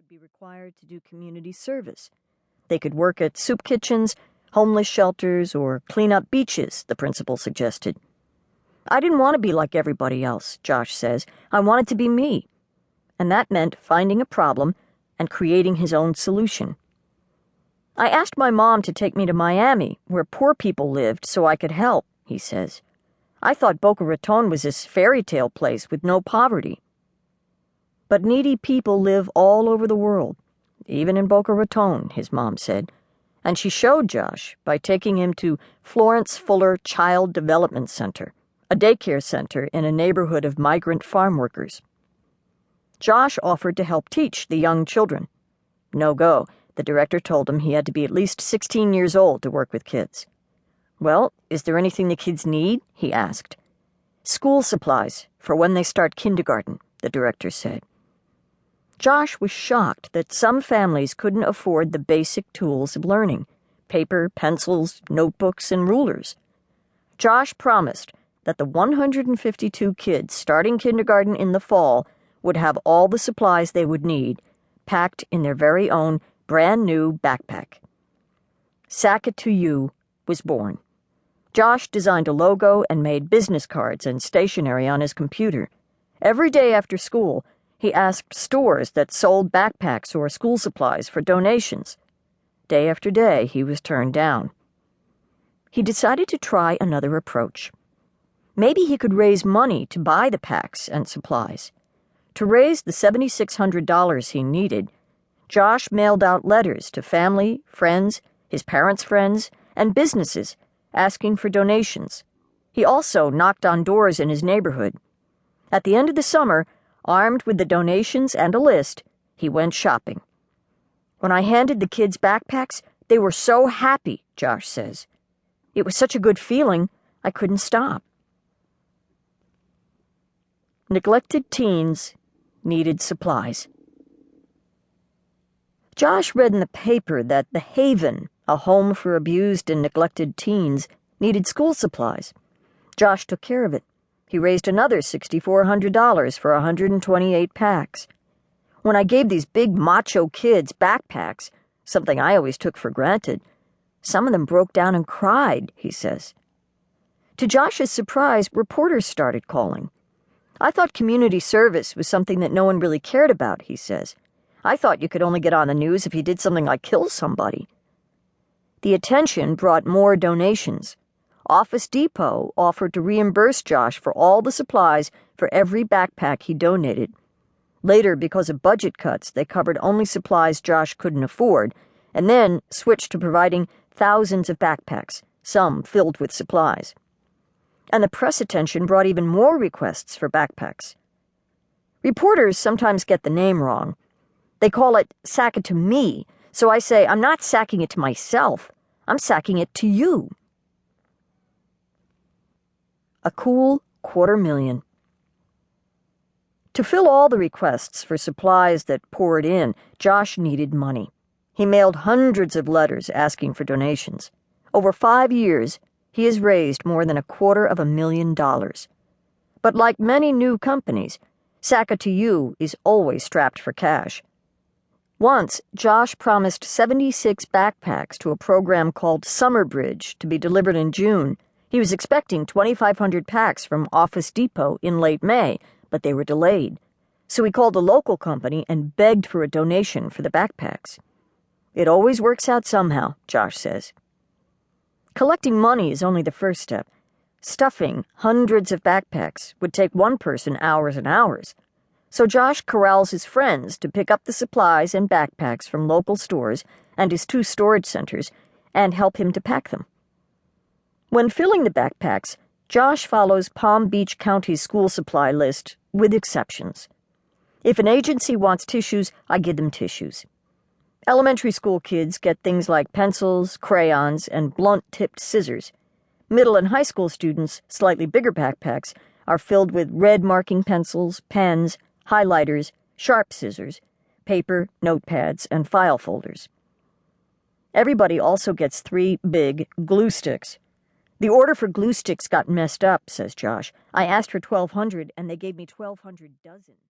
be required to do community service. They could work at soup kitchens, homeless shelters, or clean up beaches, the principal suggested. I didn't want to be like everybody else, Josh says. I wanted to be me. And that meant finding a problem and creating his own solution. I asked my mom to take me to Miami, where poor people lived, so I could help, he says. I thought Boca Raton was this fairy tale place with no poverty. But needy people live all over the world, even in Boca Raton, his mom said. And she showed Josh by taking him to Florence Fuller Child Development Center, a daycare center in a neighborhood of migrant farm workers. Josh offered to help teach the young children. No go. The director told him he had to be at least 16 years old to work with kids. Well, is there anything the kids need? He asked. School supplies for when they start kindergarten, the director said. Josh was shocked that some families couldn't afford the basic tools of learning: paper, pencils, notebooks, and rulers. Josh promised that the 152 kids starting kindergarten in the fall would have all the supplies they would need, packed in their very own brand-new backpack. Sack It To You was born. Josh designed a logo and made business cards and stationery on his computer. Every day after school, he asked stores that sold backpacks or school supplies for donations. Day after day, he was turned down. He decided to try another approach. Maybe he could raise money to buy the packs and supplies. To raise the $7,600 he needed, Josh mailed out letters to family, friends, his parents' friends, and businesses asking for donations. He also knocked on doors in his neighborhood. At the end of the summer, armed with the donations and a list, he went shopping. When I handed the kids backpacks, they were so happy, Josh says. It was such a good feeling, I couldn't stop. Neglected teens needed supplies. Josh read in the paper that the Haven, a home for abused and neglected teens, needed school supplies. Josh took care of it. He raised another $6,400 for 128 packs. When I gave these big macho kids backpacks, something I always took for granted, some of them broke down and cried, he says. To Josh's surprise, reporters started calling. I thought community service was something that no one really cared about, he says. I thought you could only get on the news if you did something like kill somebody. The attention brought more donations. Office Depot offered to reimburse Josh for all the supplies for every backpack he donated. Later, because of budget cuts, they covered only supplies Josh couldn't afford, and then switched to providing thousands of backpacks, some filled with supplies. And the press attention brought even more requests for backpacks. Reporters sometimes get the name wrong. They call it Sack It To Me, so I say I'm not sacking it to myself, I'm sacking it to you. A cool $250,000. To fill all the requests for supplies that poured in, Josh needed money. He mailed hundreds of letters asking for donations. Over 5 years, he has raised more than $250,000. But like many new companies, Sack It To You is always strapped for cash. Once, Josh promised 76 backpacks to a program called Unabridged to be delivered in June. He was expecting 2,500 packs from Office Depot in late May, but they were delayed. So he called a local company and begged for a donation for the backpacks. It always works out somehow, Josh says. Collecting money is only the first step. Stuffing hundreds of backpacks would take one person hours and hours. So Josh corrals his friends to pick up the supplies and backpacks from local stores and his 2 storage centers and help him to pack them. When filling the backpacks, Josh follows Palm Beach County's school supply list, with exceptions. If an agency wants tissues, I give them tissues. Elementary school kids get things like pencils, crayons, and blunt-tipped scissors. Middle and high school students, slightly bigger backpacks, are filled with red marking pencils, pens, highlighters, sharp scissors, paper, notepads, and file folders. Everybody also gets 3 big glue sticks. The order for glue sticks got messed up, says Josh. I asked for 1,200, and they gave me 1,200 dozen.